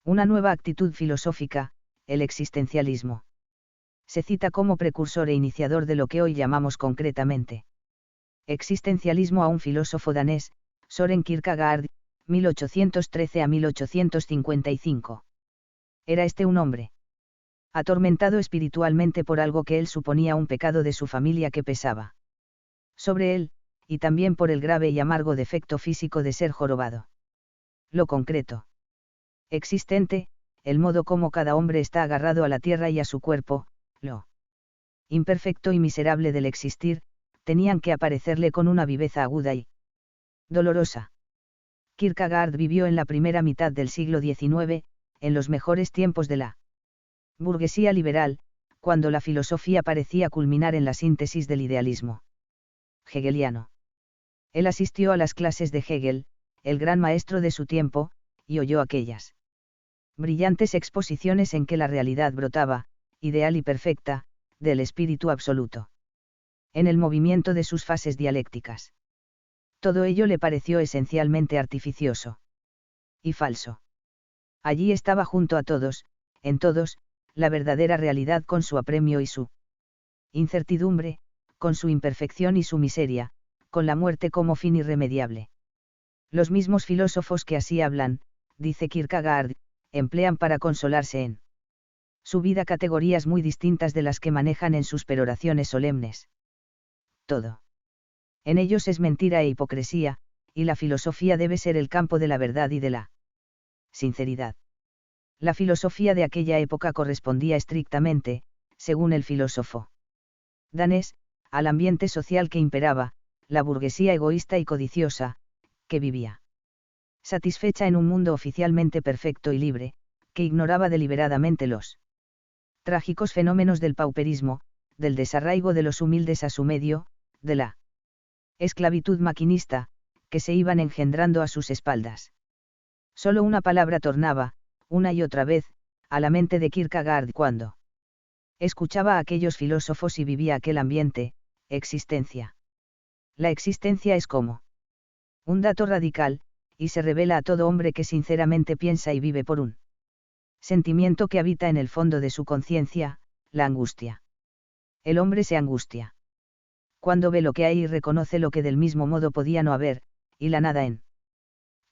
Una nueva actitud filosófica, el existencialismo. Se cita como precursor e iniciador de lo que hoy llamamos concretamente existencialismo a un filósofo danés, Søren Kierkegaard, 1813 a 1855. Era este un hombre atormentado espiritualmente por algo que él suponía un pecado de su familia que pesaba sobre él, y también por el grave y amargo defecto físico de ser jorobado. Lo concreto existente, el modo como cada hombre está agarrado a la tierra y a su cuerpo, lo imperfecto y miserable del existir, tenían que aparecerle con una viveza aguda y dolorosa. Kierkegaard vivió en la primera mitad del siglo XIX, en los mejores tiempos de la burguesía liberal, cuando la filosofía parecía culminar en la síntesis del idealismo hegeliano. Él asistió a las clases de Hegel, el gran maestro de su tiempo, y oyó aquellas brillantes exposiciones en que la realidad brotaba, ideal y perfecta, del espíritu absoluto. En el movimiento de sus fases dialécticas. Todo ello le pareció esencialmente artificioso. Y falso. Allí estaba junto a todos, en todos, la verdadera realidad con su apremio y su incertidumbre, con su imperfección y su miseria, con la muerte como fin irremediable. Los mismos filósofos que así hablan, dice Kierkegaard, emplean para consolarse en su vida categorías muy distintas de las que manejan en sus peroraciones solemnes. Todo en ellos es mentira e hipocresía, y la filosofía debe ser el campo de la verdad y de la sinceridad. La filosofía de aquella época correspondía estrictamente, según el filósofo danés, al ambiente social que imperaba, la burguesía egoísta y codiciosa, que vivía satisfecha en un mundo oficialmente perfecto y libre, que ignoraba deliberadamente los trágicos fenómenos del pauperismo, del desarraigo de los humildes a su medio, de la esclavitud maquinista, que se iban engendrando a sus espaldas. Solo una palabra tornaba, una y otra vez, a la mente de Kierkegaard cuando escuchaba a aquellos filósofos y vivía aquel ambiente, existencia. La existencia es como un dato radical, y se revela a todo hombre que sinceramente piensa y vive por un sentimiento que habita en el fondo de su conciencia, la angustia. El hombre se angustia cuando ve lo que hay y reconoce lo que del mismo modo podía no haber, y la nada en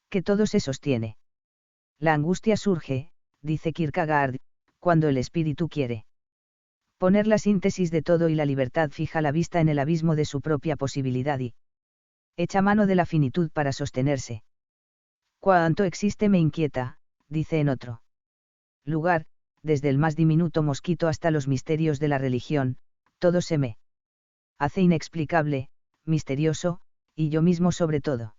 que todo se sostiene. La angustia surge, dice Kierkegaard, cuando el espíritu quiere poner la síntesis de todo y la libertad fija la vista en el abismo de su propia posibilidad y echa mano de la finitud para sostenerse. Cuanto existe me inquieta, dice en otro lugar, desde el más diminuto mosquito hasta los misterios de la religión, todo se me hace inexplicable, misterioso, y yo mismo sobre todo.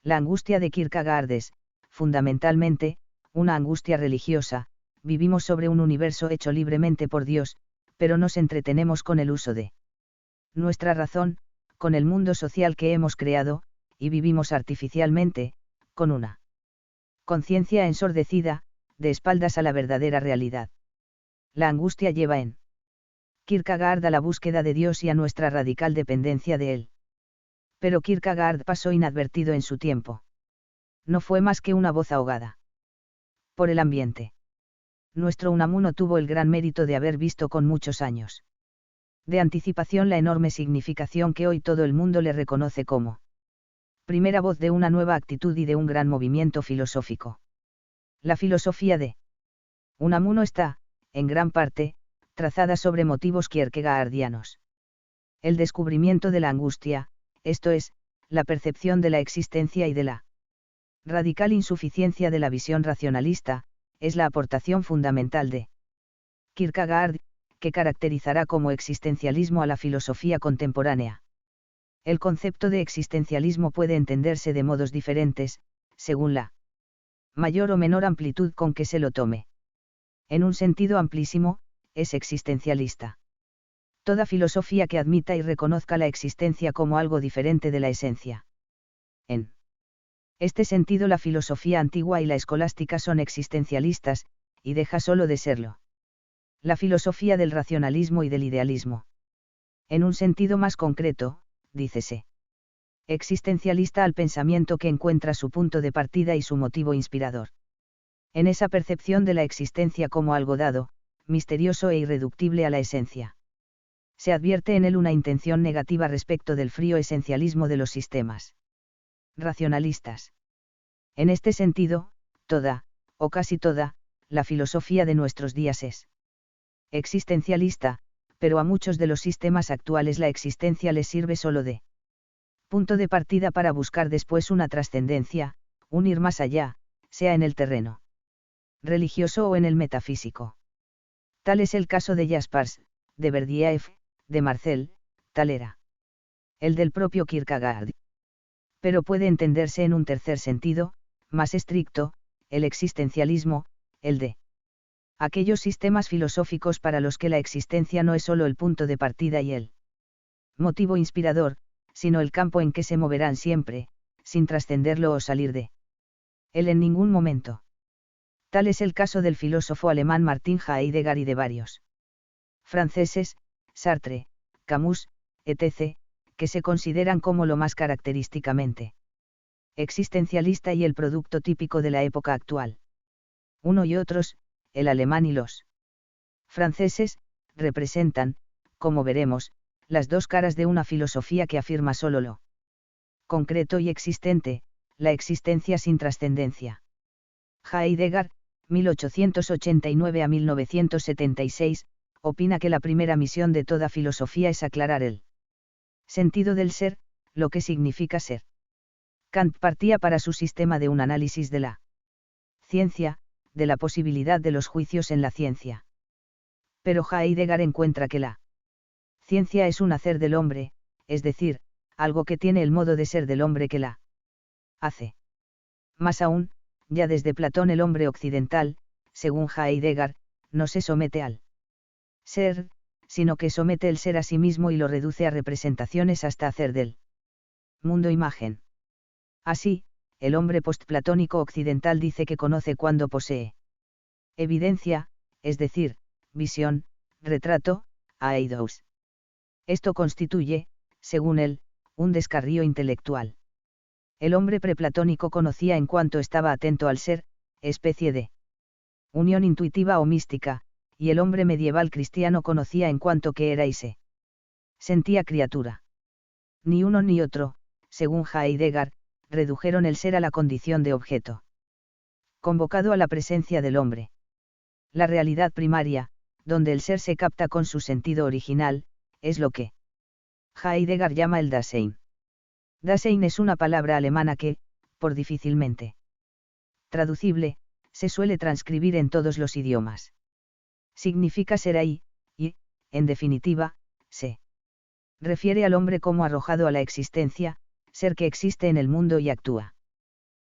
La angustia de Kierkegaard es, fundamentalmente, una angustia religiosa. Vivimos sobre un universo hecho libremente por Dios, pero nos entretenemos con el uso de nuestra razón, con el mundo social que hemos creado, y vivimos artificialmente, con una conciencia ensordecida, de espaldas a la verdadera realidad. La angustia lleva en Kierkegaard a la búsqueda de Dios y a nuestra radical dependencia de él. Pero Kierkegaard pasó inadvertido en su tiempo. No fue más que una voz ahogada por el ambiente. Nuestro Unamuno tuvo el gran mérito de haber visto con muchos años de anticipación la enorme significación que hoy todo el mundo le reconoce como primera voz de una nueva actitud y de un gran movimiento filosófico. La filosofía de Unamuno está, en gran parte, trazada sobre motivos kierkegaardianos. El descubrimiento de la angustia, esto es, la percepción de la existencia y de la radical insuficiencia de la visión racionalista, es la aportación fundamental de Kierkegaard, que caracterizará como existencialismo a la filosofía contemporánea. El concepto de existencialismo puede entenderse de modos diferentes, según la mayor o menor amplitud con que se lo tome. En un sentido amplísimo, es existencialista. Toda filosofía que admita y reconozca la existencia como algo diferente de la esencia. En este sentido, la filosofía antigua y la escolástica son existencialistas, y deja solo de serlo la filosofía del racionalismo y del idealismo. En un sentido más concreto, dícese existencialista al pensamiento que encuentra su punto de partida y su motivo inspirador En esa percepción de la existencia como algo dado, misterioso e irreductible a la esencia. Se advierte en él una intención negativa respecto del frío esencialismo de los sistemas racionalistas. En este sentido, toda, o casi toda, la filosofía de nuestros días es existencialista, pero a muchos de los sistemas actuales la existencia les sirve solo de punto de partida para buscar después una trascendencia, un ir más allá, sea en el terreno religioso o en el metafísico. Tal es el caso de Jaspers, de Berdyaev, de Marcel, tal era el del propio Kierkegaard. Pero puede entenderse en un tercer sentido, más estricto, el existencialismo, el de aquellos sistemas filosóficos para los que la existencia no es solo el punto de partida y el motivo inspirador, sino el campo en que se moverán siempre, sin trascenderlo o salir de él en ningún momento. Tal es el caso del filósofo alemán Martin Heidegger y de varios franceses, Sartre, Camus, etc., que se consideran como lo más característicamente existencialista y el producto típico de la época actual. Uno y otros, el alemán y los franceses, representan, como veremos, las dos caras de una filosofía que afirma solo lo concreto y existente, la existencia sin trascendencia. Heidegger, 1889 a 1976, opina que la primera misión de toda filosofía es aclarar el sentido del ser, lo que significa ser. Kant partía para su sistema de un análisis de la ciencia, de la posibilidad de los juicios en la ciencia. Pero Heidegger encuentra que la ciencia es un hacer del hombre, es decir, algo que tiene el modo de ser del hombre que la hace. Más aún, ya desde Platón el hombre occidental, según Heidegger, no se somete al ser, sino que somete el ser a sí mismo y lo reduce a representaciones hasta hacer del mundo imagen. Así, el hombre postplatónico occidental dice que conoce cuando posee evidencia, es decir, visión, retrato, eidos. Esto constituye, según él, un descarrío intelectual. El hombre preplatónico conocía en cuanto estaba atento al ser, especie de unión intuitiva o mística, y el hombre medieval cristiano conocía en cuanto que era y se sentía criatura. Ni uno ni otro, según Heidegger, redujeron el ser a la condición de objeto convocado a la presencia del hombre. La realidad primaria, donde el ser se capta con su sentido original, es lo que Heidegger llama el Dasein. Dasein es una palabra alemana que, por difícilmente traducible, se suele transcribir en todos los idiomas. Significa ser ahí, y, en definitiva, se refiere al hombre como arrojado a la existencia, ser que existe en el mundo y actúa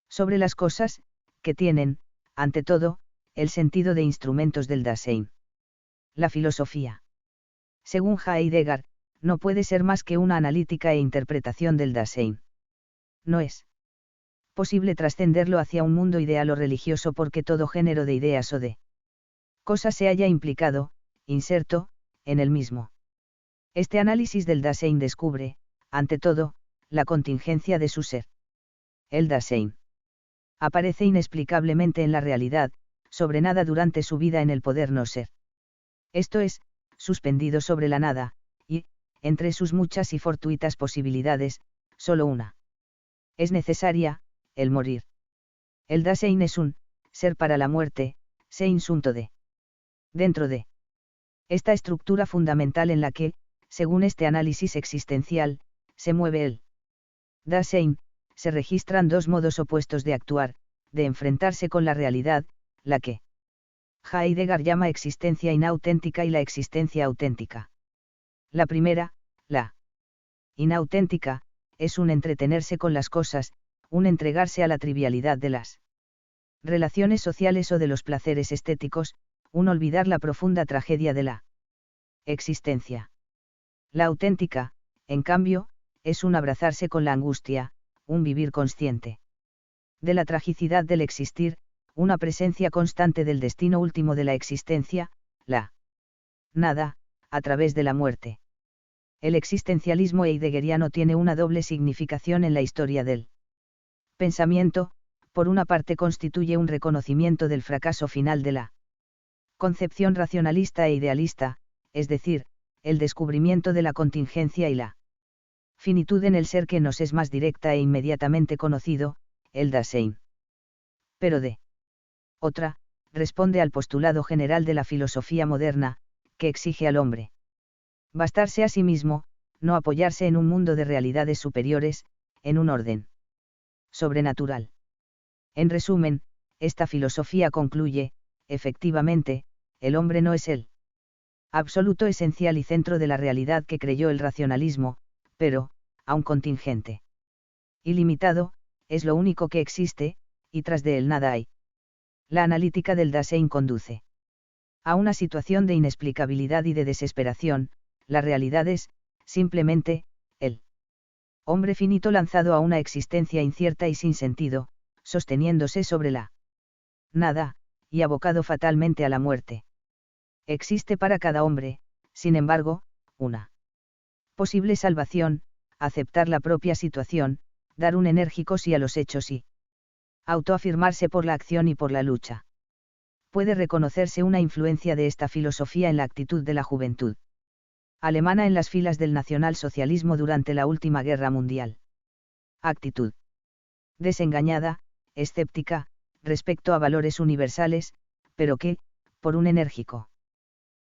sobre las cosas, que tienen, ante todo, el sentido de instrumentos del Dasein. La filosofía, según Heidegger, no puede ser más que una analítica e interpretación del Dasein. No es posible trascenderlo hacia un mundo ideal o religioso porque todo género de ideas o de cosas se haya implicado, inserto, en el mismo. Este análisis del Dasein descubre, ante todo, la contingencia de su ser. El Dasein aparece inexplicablemente en la realidad, sobre nada durante su vida en el poder no ser. Esto es, suspendido sobre la nada, y, entre sus muchas y fortuitas posibilidades, solo una es necesaria, el morir. El Dasein es un ser para la muerte, sein sunto de. Dentro de esta estructura fundamental en la que, según este análisis existencial, se mueve el Dasein, se registran dos modos opuestos de actuar, de enfrentarse con la realidad, la que Heidegger llama existencia inauténtica y la existencia auténtica. La primera, la inauténtica, es un entretenerse con las cosas, un entregarse a la trivialidad de las relaciones sociales o de los placeres estéticos, un olvidar la profunda tragedia de la existencia. La auténtica, en cambio, es un abrazarse con la angustia, un vivir consciente de la tragicidad del existir, una presencia constante del destino último de la existencia, la nada, a través de la muerte. El existencialismo heideggeriano tiene una doble significación en la historia del pensamiento, Por una parte constituye un reconocimiento del fracaso final de la concepción racionalista e idealista, es decir, el descubrimiento de la contingencia y la finitud en el ser que nos es más directa e inmediatamente conocido, el Dasein. Pero de otra, responde al postulado general de la filosofía moderna, que exige al hombre bastarse a sí mismo, no apoyarse en un mundo de realidades superiores, en un orden sobrenatural. En resumen, esta filosofía concluye, efectivamente, el hombre no es el absoluto esencial y centro de la realidad que creyó el racionalismo, pero, aun contingente y limitado, es lo único que existe, y tras de él nada hay. La analítica del Dasein conduce a una situación de inexplicabilidad y de desesperación. La realidad es, simplemente, el hombre finito lanzado a una existencia incierta y sin sentido, sosteniéndose sobre la nada, y abocado fatalmente a la muerte. Existe para cada hombre, sin embargo, una posible salvación: aceptar la propia situación, dar un enérgico sí a los hechos y autoafirmarse por la acción y por la lucha. Puede reconocerse una influencia de esta filosofía en la actitud de la juventud alemana en las filas del nacionalsocialismo durante la última guerra mundial. Actitud desengañada, escéptica, respecto a valores universales, pero que, por un enérgico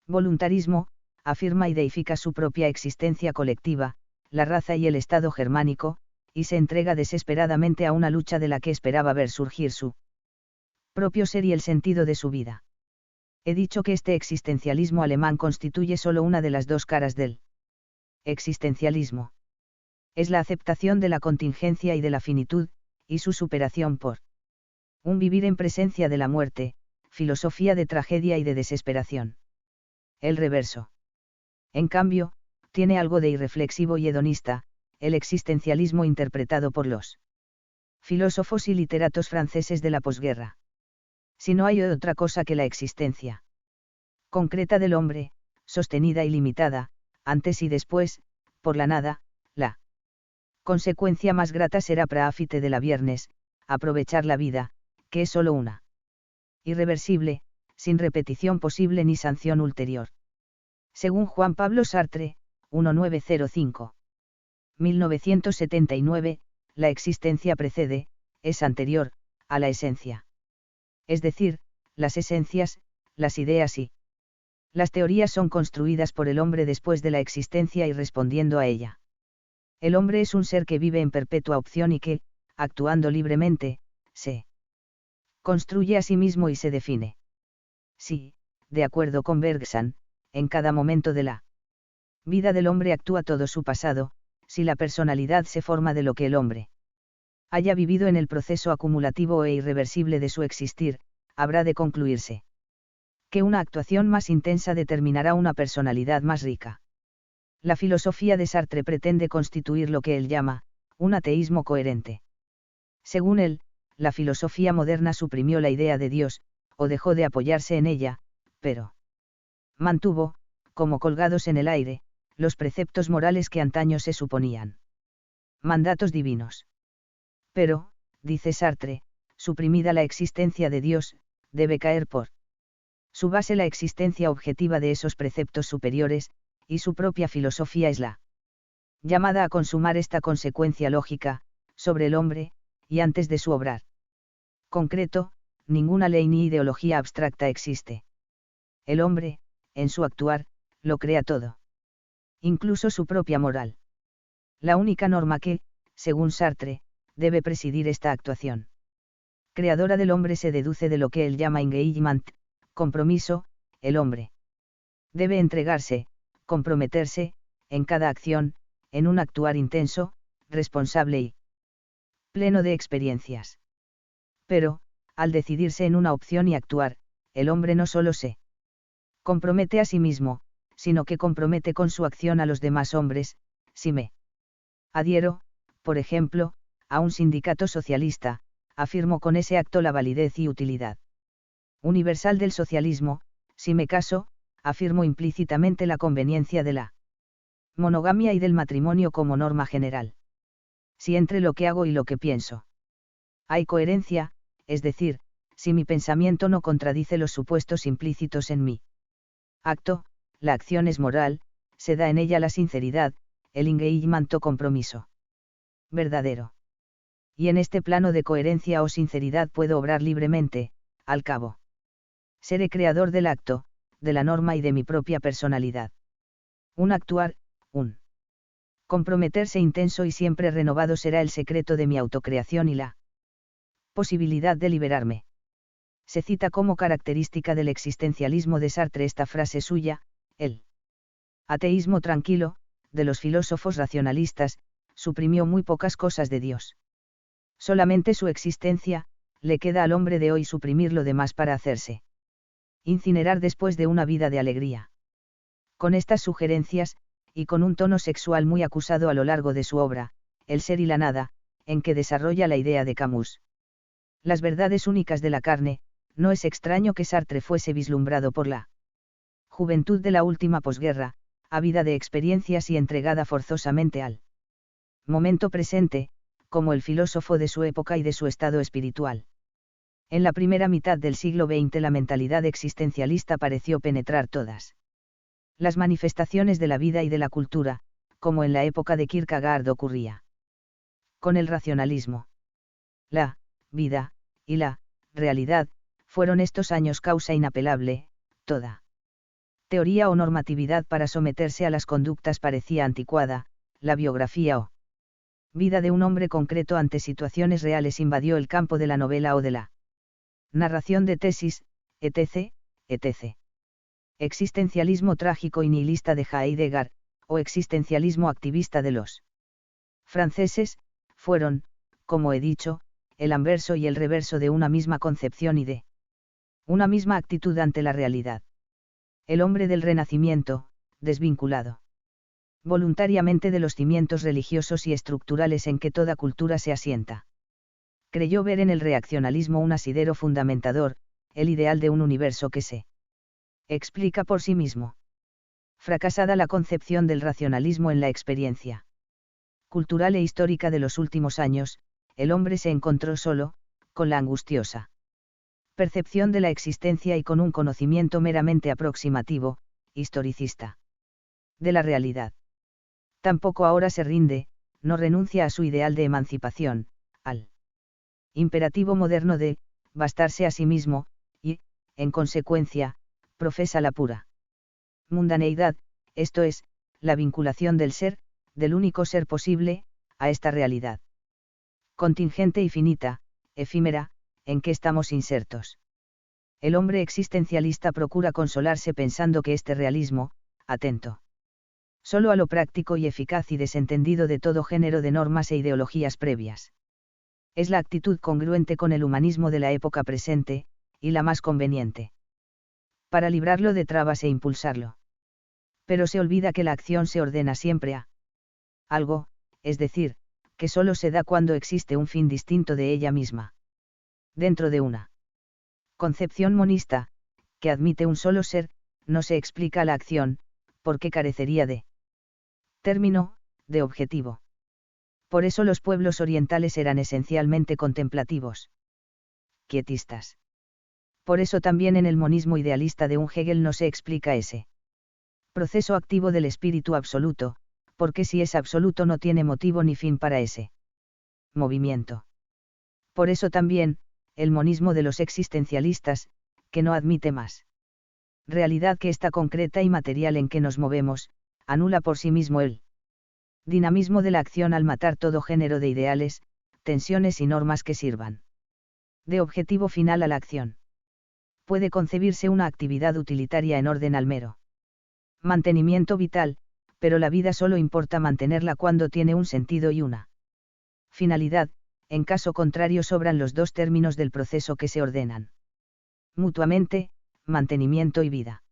voluntarismo, afirma y deifica su propia existencia colectiva, la raza y el Estado germánico, y se entrega desesperadamente a una lucha de la que esperaba ver surgir su propio ser y el sentido de su vida. He dicho que este existencialismo alemán constituye solo una de las dos caras del existencialismo. Es la aceptación de la contingencia y de la finitud, y su superación por un vivir en presencia de la muerte, filosofía de tragedia y de desesperación. El reverso, en cambio, tiene algo de irreflexivo y hedonista, el existencialismo interpretado por los filósofos y literatos franceses de la posguerra. Si no hay otra cosa que la existencia concreta del hombre, sostenida y limitada, antes y después, por la nada, la consecuencia más grata será praáfite de la viernes, aprovechar la vida, que es solo una. Irreversible, sin repetición posible ni sanción ulterior. Según Juan Pablo Sartre, 1905. 1979, la existencia precede, es anterior, a la esencia. Es decir, las esencias, las ideas y las teorías son construidas por el hombre después de la existencia y respondiendo a ella. El hombre es un ser que vive en perpetua opción y que, actuando libremente, se construye a sí mismo y se define. Sí, de acuerdo con Bergson, en cada momento de la vida del hombre actúa todo su pasado, si la personalidad se forma de lo que el hombre haya vivido en el proceso acumulativo e irreversible de su existir, habrá de concluirse que una actuación más intensa determinará una personalidad más rica. La filosofía de Sartre pretende constituir lo que él llama, un ateísmo coherente. Según él, la filosofía moderna suprimió la idea de Dios, o dejó de apoyarse en ella, pero mantuvo, como colgados en el aire, los preceptos morales que antaño se suponían mandatos divinos. Pero, dice Sartre, suprimida la existencia de Dios, debe caer por su base la existencia objetiva de esos preceptos superiores, y su propia filosofía es la llamada a consumar esta consecuencia lógica, sobre el hombre, y antes de su obrar concreto, ninguna ley ni ideología abstracta existe. El hombre, en su actuar, lo crea todo. Incluso su propia moral. La única norma que, según Sartre, debe presidir esta actuación creadora del hombre se deduce de lo que él llama engagement, compromiso. El hombre debe entregarse, comprometerse, en cada acción, en un actuar intenso, responsable y pleno de experiencias. Pero, al decidirse en una opción y actuar, el hombre no solo se compromete a sí mismo, sino que compromete con su acción a los demás hombres. Si me adhiero, por ejemplo, a un sindicato socialista, afirmo con ese acto la validez y utilidad universal del socialismo. Si me caso, afirmo implícitamente la conveniencia de la monogamia y del matrimonio como norma general. Si entre lo que hago y lo que pienso hay coherencia, es decir, si mi pensamiento no contradice los supuestos implícitos en mi acto, la acción es moral, se da en ella la sinceridad, el engagement o compromiso verdadero. Y en este plano de coherencia o sinceridad puedo obrar libremente, al cabo. Seré creador del acto, de la norma y de mi propia personalidad. Un actuar, un comprometerse intenso y siempre renovado será el secreto de mi autocreación y la posibilidad de liberarme. Se cita como característica del existencialismo de Sartre esta frase suya: el ateísmo tranquilo, de los filósofos racionalistas, suprimió muy pocas cosas de Dios. Solamente su existencia, le queda al hombre de hoy suprimir lo demás para hacerse incinerar después de una vida de alegría. Con estas sugerencias, y con un tono sexual muy acusado a lo largo de su obra, El ser y la nada, en que desarrolla la idea de Camus. Las verdades únicas de la carne, no es extraño que Sartre fuese vislumbrado por la juventud de la última posguerra, ávida de experiencias y entregada forzosamente al momento presente, como el filósofo de su época y de su estado espiritual. En la primera mitad del siglo XX la mentalidad existencialista pareció penetrar todas las manifestaciones de la vida y de la cultura, como en la época de Kierkegaard ocurría con el racionalismo. La vida y la realidad fueron estos años causa inapelable, toda teoría o normatividad para someterse a las conductas parecía anticuada, la biografía o vida de un hombre concreto ante situaciones reales invadió el campo de la novela o de la narración de tesis, etc., etc. Existencialismo trágico y nihilista de Heidegger, o existencialismo activista de los franceses, fueron, como he dicho, el anverso y el reverso de una misma concepción y de una misma actitud ante la realidad. El hombre del Renacimiento, desvinculado voluntariamente de los cimientos religiosos y estructurales en que toda cultura se asienta, creyó ver en el reaccionalismo un asidero fundamentador, el ideal de un universo que se explica por sí mismo. Fracasada la concepción del racionalismo en la experiencia cultural e histórica de los últimos años, el hombre se encontró solo, con la angustiosa percepción de la existencia y con un conocimiento meramente aproximativo, historicista, de la realidad. Tampoco ahora se rinde, no renuncia a su ideal de emancipación, al imperativo moderno de bastarse a sí mismo, y, en consecuencia, profesa la pura mundaneidad, esto es, la vinculación del ser, del único ser posible, a esta realidad contingente y finita, efímera, en que estamos insertos. El hombre existencialista procura consolarse pensando que este realismo, atento solo a lo práctico y eficaz y desentendido de todo género de normas e ideologías previas, es la actitud congruente con el humanismo de la época presente, y la más conveniente para librarlo de trabas e impulsarlo. Pero se olvida que la acción se ordena siempre a algo, es decir, que solo se da cuando existe un fin distinto de ella misma. Dentro de una concepción monista, que admite un solo ser, no se explica la acción, porque carecería de término, de objetivo. Por eso los pueblos orientales eran esencialmente contemplativos, quietistas. Por eso también en el monismo idealista de un Hegel no se explica ese proceso activo del espíritu absoluto, porque si es absoluto no tiene motivo ni fin para ese movimiento. Por eso también, el monismo de los existencialistas, que no admite más realidad que esta concreta y material en que nos movemos, anula por sí mismo el dinamismo de la acción al matar todo género de ideales, tensiones y normas que sirvan de objetivo final a la acción. Puede concebirse una actividad utilitaria en orden al mero mantenimiento vital, pero la vida solo importa mantenerla cuando tiene un sentido y una finalidad, en caso contrario sobran los dos términos del proceso que se ordenan mutuamente, mantenimiento y vida.